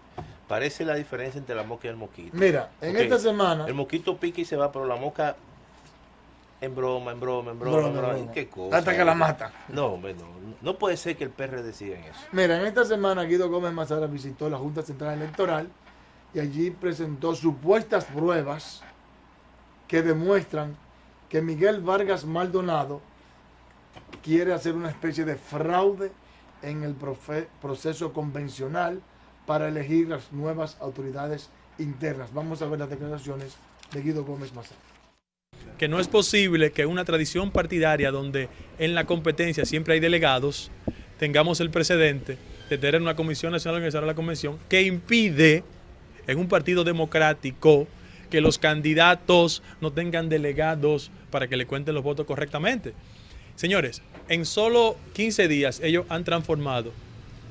Parece la diferencia entre la mosca y el mosquito. Mira, en esta semana... El mosquito pica y se va, pero la mosca en broma. ¿Qué cosa? Hasta que la mata. No, hombre, no puede ser que el PRD siga en eso. Mira, en esta semana Guido Gómez Mazara visitó la Junta Central Electoral y allí presentó supuestas pruebas que demuestran que Miguel Vargas Maldonado quiere hacer una especie de fraude en el proceso convencional para elegir las nuevas autoridades internas. Vamos a ver las declaraciones de Guido Gómez Mazara. Que no es posible que una tradición partidaria donde en la competencia siempre hay delegados, tengamos el precedente de tener una Comisión Nacional Organizadora de la Convención que impide en un partido democrático que los candidatos no tengan delegados para que le cuenten los votos correctamente. Señores, en solo 15 días ellos han transformado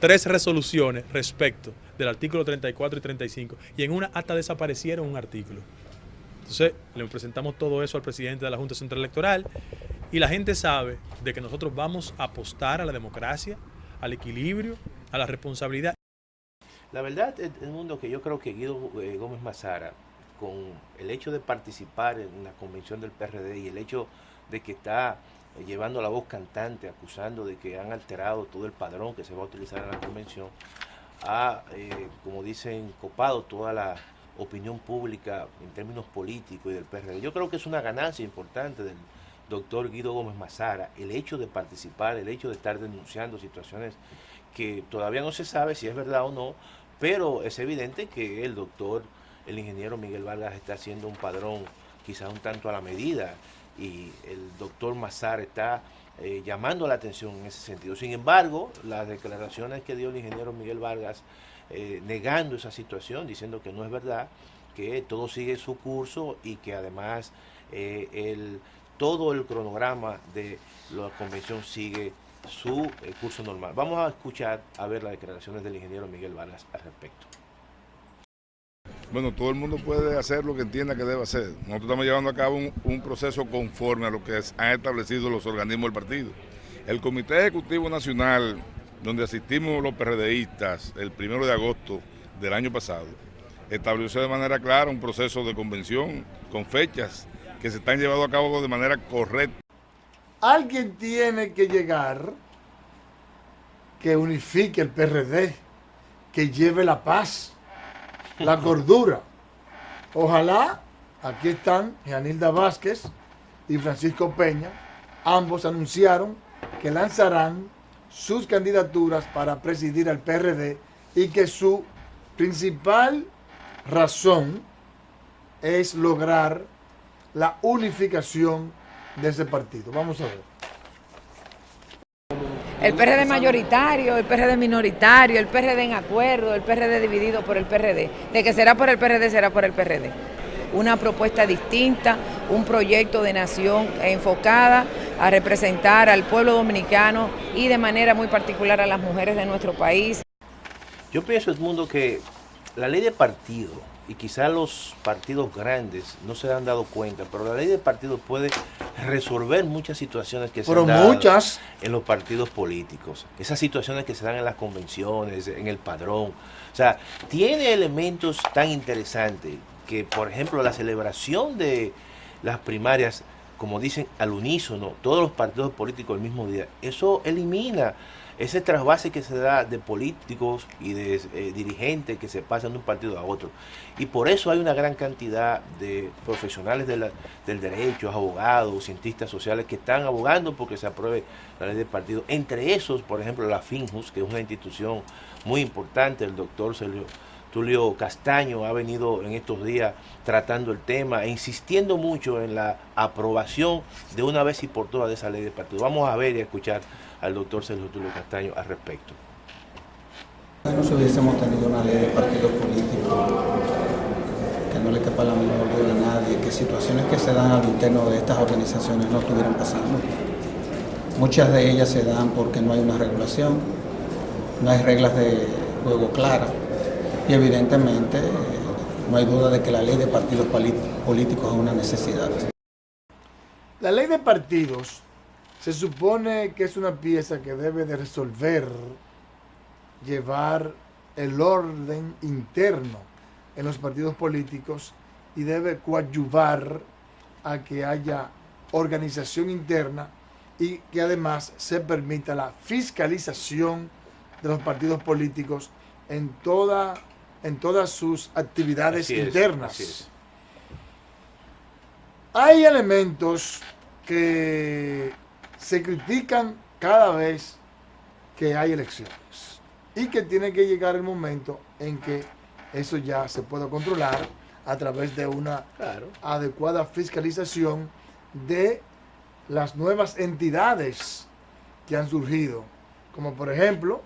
3 resoluciones respecto del artículo 34 y 35 y en una hasta desaparecieron un artículo. Entonces le presentamos todo eso al presidente de la Junta Central Electoral y la gente sabe de que nosotros vamos a apostar a la democracia, al equilibrio, a la responsabilidad. La verdad, el mundo que yo creo que Guido Gómez Mazara, con el hecho de participar en la convención del PRD y el hecho de que está llevando la voz cantante, acusando de que han alterado todo el padrón que se va a utilizar en la convención, ha, como dicen, copado toda la opinión pública en términos políticos y del PRD. Yo creo que es una ganancia importante del doctor Guido Gómez Mazara, el hecho de participar, el hecho de estar denunciando situaciones que todavía no se sabe si es verdad o no, pero es evidente que el ingeniero Miguel Vargas está haciendo un padrón quizás un tanto a la medida y el doctor Mazara está llamando la atención en ese sentido. Sin embargo, las declaraciones que dio el ingeniero Miguel Vargas negando esa situación, diciendo que no es verdad, que todo sigue su curso y que además todo el cronograma de la convención sigue su curso normal. Vamos a escuchar, a ver las declaraciones del ingeniero Miguel Vargas al respecto. Bueno, todo el mundo puede hacer lo que entienda que debe hacer. Nosotros estamos llevando a cabo un proceso conforme a lo que han establecido los organismos del partido. El Comité Ejecutivo Nacional, donde asistimos los PRDistas el 1 de agosto del año pasado, estableció de manera clara un proceso de convención con fechas que se están llevando a cabo de manera correcta. Alguien tiene que llegar que unifique el PRD, que lleve la paz, la cordura. Ojalá, aquí están Janilda Vázquez y Francisco Peña, ambos anunciaron que lanzarán sus candidaturas para presidir al PRD y que su principal razón es lograr la unificación de ese partido. Vamos a ver. El PRD mayoritario, el PRD minoritario, el PRD en acuerdo, el PRD dividido por el PRD. De que será por el PRD, será por el PRD. Una propuesta distinta, un proyecto de nación enfocada a representar al pueblo dominicano y de manera muy particular a las mujeres de nuestro país. Yo pienso, Edmundo, que la ley de partido, y quizá los partidos grandes no se han dado cuenta, pero la ley de partido puede resolver muchas situaciones que se han dado en los partidos políticos. Esas situaciones que se dan en las convenciones, en el padrón. O sea, tiene elementos tan interesantes que, por ejemplo, la celebración de las primarias, como dicen, al unísono, todos los partidos políticos el mismo día, eso elimina ese trasvase que se da de políticos y de dirigentes que se pasan de un partido a otro. Y por eso hay una gran cantidad de profesionales del derecho, abogados, cientistas sociales que están abogando porque se apruebe la ley de partido. Entre esos, por ejemplo, la FINJUS, que es una institución muy importante, el doctor Tulio Castaño ha venido en estos días tratando el tema e insistiendo mucho en la aprobación de una vez y por todas de esa ley de partido. Vamos a ver y a escuchar al doctor Sergio Tulio Castaño al respecto. Bueno, si hubiésemos tenido una ley de partidos políticos que no le quepa la menor duda a nadie, que situaciones que se dan al interno de estas organizaciones no estuvieran pasando. Muchas de ellas se dan porque no hay una regulación, no hay reglas de juego claras y evidentemente no hay duda de que la ley de partidos políticos es una necesidad. La ley de partidos se supone que es una pieza que debe de resolver, llevar el orden interno en los partidos políticos y debe coadyuvar a que haya organización interna y que además se permita la fiscalización de los partidos políticos en todas sus actividades internas. Así es. Hay elementos que se critican cada vez que hay elecciones y que tiene que llegar el momento en que eso ya se pueda controlar a través de una adecuada fiscalización de las nuevas entidades que han surgido, como por ejemplo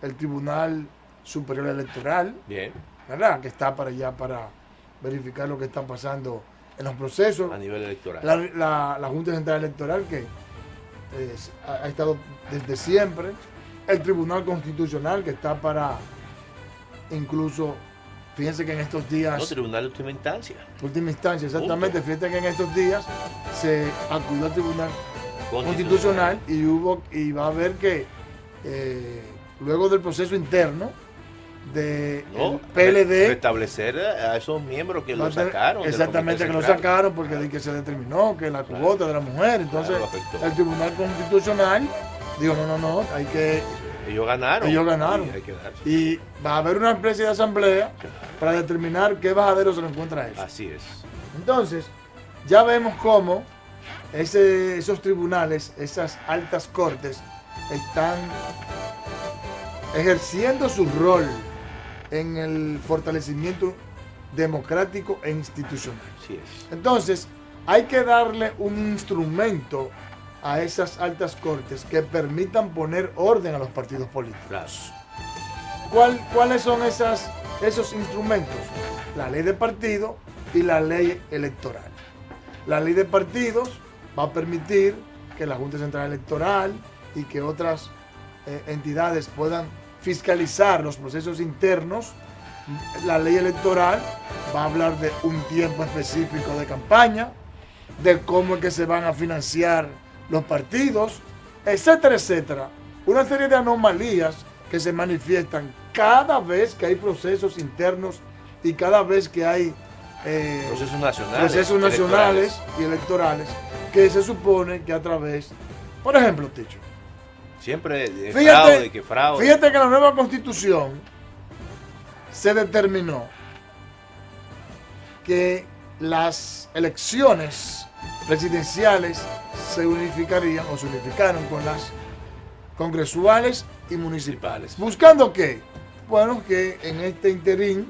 el Tribunal Superior Electoral, ¿verdad? Que está para allá para verificar lo que está pasando en los procesos a nivel electoral. La Junta Central Electoral que ha estado desde siempre, el Tribunal Constitucional que está para incluso, fíjense que en estos días... No, Tribunal de Última Instancia. Última Instancia, exactamente. Fíjense que en estos días se acudió al Tribunal Constitucional y va a haber que luego del proceso interno de PLD restablecer a esos miembros que lo sacaron. Exactamente, que lo sacaron porque que se determinó que la cuota de la mujer. Entonces el Tribunal Constitucional dijo no, hay que... Ellos ganaron. Sí, hay que y va a haber una especie de asamblea para determinar qué bajadero se le encuentra a eso. Así es. Entonces, ya vemos cómo esos tribunales, esas altas cortes, están ejerciendo su rol en el fortalecimiento democrático e institucional. Así es. Entonces, hay que darle un instrumento a esas altas cortes que permitan poner orden a los partidos políticos. ¿Cuáles son esos instrumentos? La ley de partido y la ley electoral. La ley de partidos va a permitir que la Junta Central Electoral y que otras entidades puedan fiscalizar los procesos internos. La ley electoral va a hablar de un tiempo específico de campaña, de cómo es que se van a financiar los partidos, etcétera, etcétera. Una serie de anomalías que se manifiestan cada vez que hay procesos internos y cada vez que hay procesos nacionales y electorales que se supone que a través, por ejemplo, Ticho, siempre fíjate fraude. Fíjate que en la nueva constitución se determinó que las elecciones presidenciales se unificarían o se unificaron con las congresuales y municipales. ¿Buscando qué? Bueno, que en este interín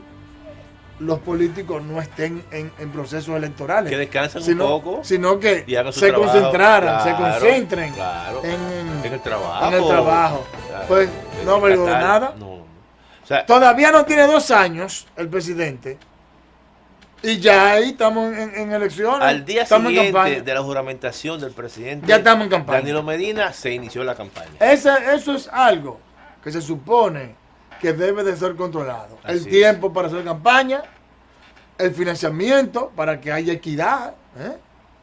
los políticos no estén en procesos electorales. Que descansen un poco. Sino que se concentraran, se concentren en el trabajo. En el trabajo. Claro, pues no ha valido nada. No. O sea, todavía no tiene 2 años el presidente. Y ya ahí estamos en elecciones. Al día siguiente de la juramentación del presidente, ya estamos en campaña. Danilo Medina se inició la campaña. Eso es algo que se supone que debe de ser controlado. Así el tiempo para hacer campaña, el financiamiento para que haya equidad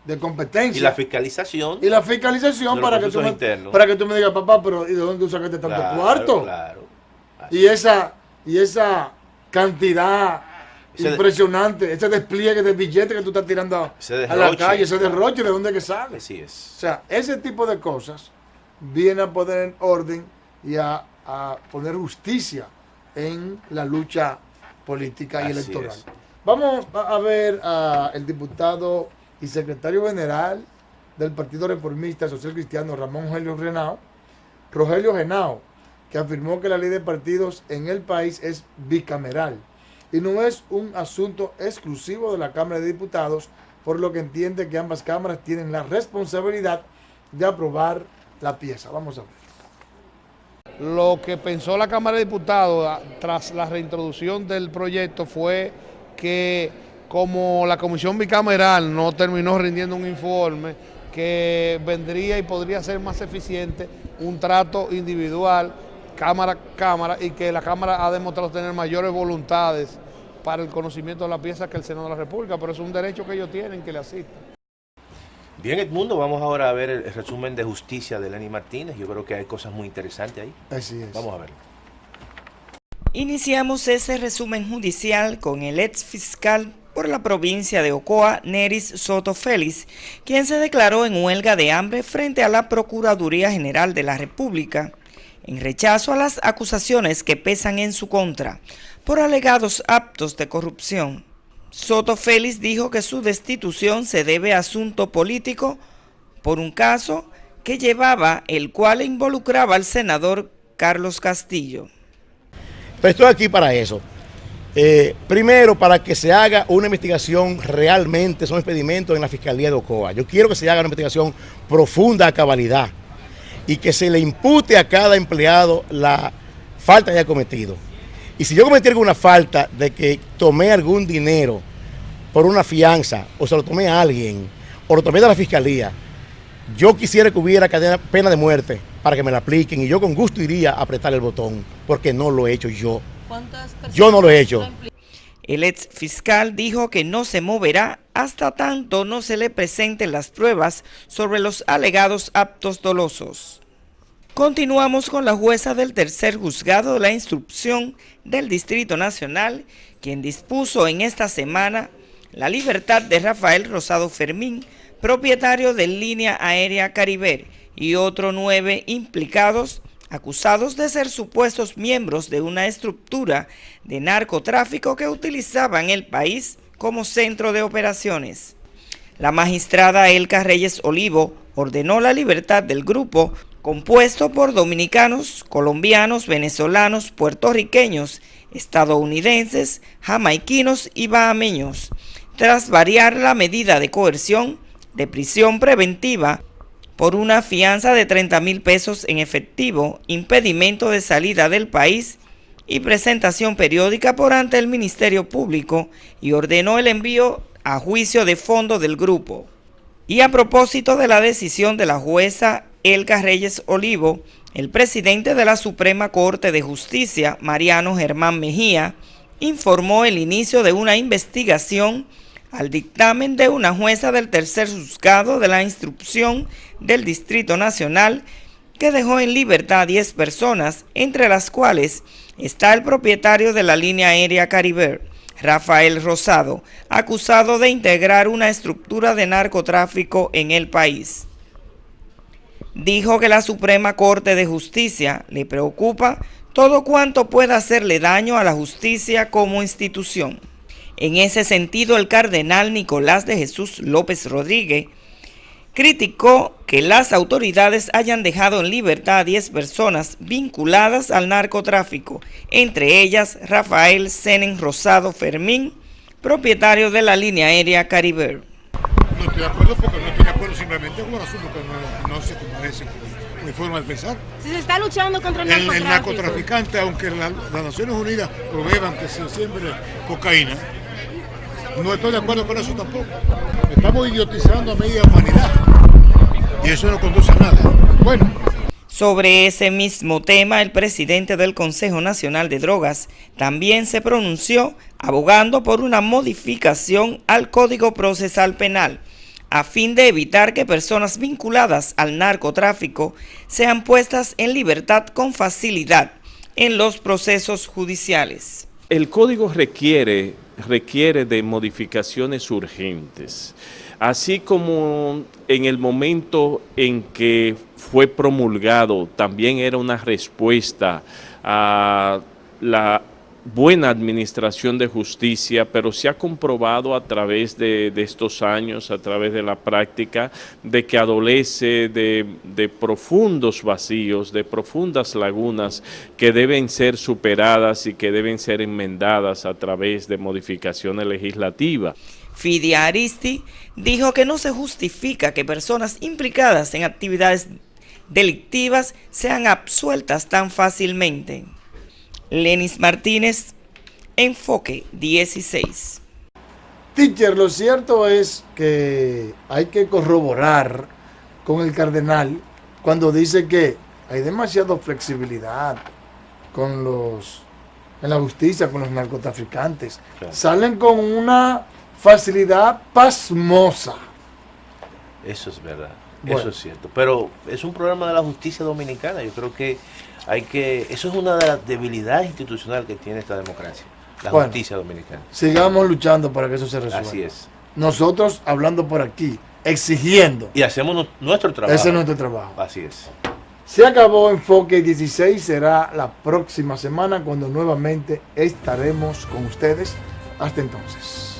de competencia. Y la fiscalización. para que tú me digas, papá, pero ¿y de dónde tú sacaste tanto cuarto? Claro. Y esa cantidad impresionante, ese despliegue de billetes que tú estás tirando a la calle, ese derroche, ¿de dónde que sale? Así es. O sea, ese tipo de cosas viene a poner en orden y a poner justicia en la lucha política y electoral. Vamos a ver al diputado y secretario general del Partido Reformista Social Cristiano, Rogelio Henao, que afirmó que la ley de partidos en el país es bicameral y no es un asunto exclusivo de la Cámara de Diputados, por lo que entiende que ambas cámaras tienen la responsabilidad de aprobar la pieza. Vamos a ver. Lo que pensó la Cámara de Diputados tras la reintroducción del proyecto fue que como la comisión bicameral no terminó rindiendo un informe, que vendría y podría ser más eficiente un trato individual, cámara a cámara, y que la Cámara ha demostrado tener mayores voluntades para el conocimiento de la pieza que el Senado de la República, pero es un derecho que ellos tienen que le asistan. Bien, Edmundo, vamos ahora a ver el resumen de justicia de Lenny Martínez. Yo creo que hay cosas muy interesantes ahí. Así es. Vamos a verlo. Iniciamos ese resumen judicial con el ex fiscal por la provincia de Ocoa, Neris Soto Félix, quien se declaró en huelga de hambre frente a la Procuraduría General de la República, en rechazo a las acusaciones que pesan en su contra por alegados actos de corrupción. Soto Félix dijo que su destitución se debe a asunto político por un caso que llevaba, el cual involucraba al senador Carlos Castillo. Pero estoy aquí para eso. Primero, para que se haga una investigación realmente, son expedimentos en la Fiscalía de Ocoa. Yo quiero que se haga una investigación profunda a cabalidad y que se le impute a cada empleado la falta que haya cometido. Y si yo cometí alguna falta de que tomé algún dinero por una fianza, o se lo tomé a alguien, o lo tomé de la Fiscalía, yo quisiera que hubiera pena de muerte para que me la apliquen, y yo con gusto iría a apretar el botón, porque no lo he hecho yo. Yo no lo he hecho. El ex fiscal dijo que no se moverá hasta tanto no se le presenten las pruebas sobre los alegados actos dolosos. Continuamos con la jueza del tercer juzgado de la instrucción del Distrito Nacional, quien dispuso en esta semana la libertad de Rafael Rosado Fermín, propietario de Línea Aérea Caribe, y otros 9 implicados, acusados de ser supuestos miembros de una estructura de narcotráfico que utilizaban el país como centro de operaciones. La magistrada Elka Reyes Olivo ordenó la libertad del grupo, compuesto por dominicanos, colombianos, venezolanos, puertorriqueños, estadounidenses, jamaiquinos y bahameños, tras variar la medida de coerción de prisión preventiva por una fianza de 30,000 pesos en efectivo, impedimento de salida del país y presentación periódica por ante el Ministerio Público, y ordenó el envío a juicio de fondo del grupo. Y a propósito de la decisión de la jueza Elka Reyes Olivo, el presidente de la Suprema Corte de Justicia, Mariano Germán Mejía, informó el inicio de una investigación al dictamen de una jueza del tercer juzgado de la instrucción del Distrito Nacional, que dejó en libertad a 10 personas, entre las cuales está el propietario de la Línea Aérea Caribe, Rafael Rosado, acusado de integrar una estructura de narcotráfico en el país. Dijo que la Suprema Corte de Justicia le preocupa todo cuanto pueda hacerle daño a la justicia como institución. En ese sentido, el cardenal Nicolás de Jesús López Rodríguez criticó que las autoridades hayan dejado en libertad a 10 personas vinculadas al narcotráfico, entre ellas Rafael Senen Rosado Fermín, propietario de la Línea Aérea Caribe. No estoy de acuerdo porque no estoy de acuerdo, simplemente es un asunto que no se compadece con mi forma de pensar. Si se está luchando contra el narcotráfico. El narcotraficante, aunque las Naciones Unidas prohíban que se siembre cocaína, no estoy de acuerdo con eso tampoco. Estamos idiotizando a media humanidad y eso no conduce a nada. Bueno. Sobre ese mismo tema, el presidente del Consejo Nacional de Drogas también se pronunció abogando por una modificación al Código Procesal Penal, a fin de evitar que personas vinculadas al narcotráfico sean puestas en libertad con facilidad en los procesos judiciales. El código requiere de modificaciones urgentes. Así como en el momento en que fue promulgado, también era una respuesta a la buena administración de justicia, pero se ha comprobado a través de estos años, a través de la práctica, de que adolece de profundos vacíos, de profundas lagunas que deben ser superadas y que deben ser enmendadas a través de modificaciones legislativas. Fidia Aristi dijo que no se justifica que personas implicadas en actividades delictivas sean absueltas tan fácilmente. Lenis Martínez, Enfoque 16. Teacher, lo cierto es que hay que corroborar con el cardenal cuando dice que hay demasiada flexibilidad en la justicia con los narcotraficantes. Claro. Salen con una facilidad pasmosa. Eso es verdad, Bueno. eso es cierto. Pero es un problema de la justicia dominicana. Yo creo que eso es una de las debilidades institucionales que tiene esta democracia, la Bueno, justicia dominicana. Sigamos luchando para que eso se resuelva. Así es. Nosotros hablando por aquí, exigiendo. Y hacemos nuestro trabajo. Ese es nuestro trabajo. Así es. Se acabó Enfoque 16, será la próxima semana cuando nuevamente estaremos con ustedes. Hasta entonces.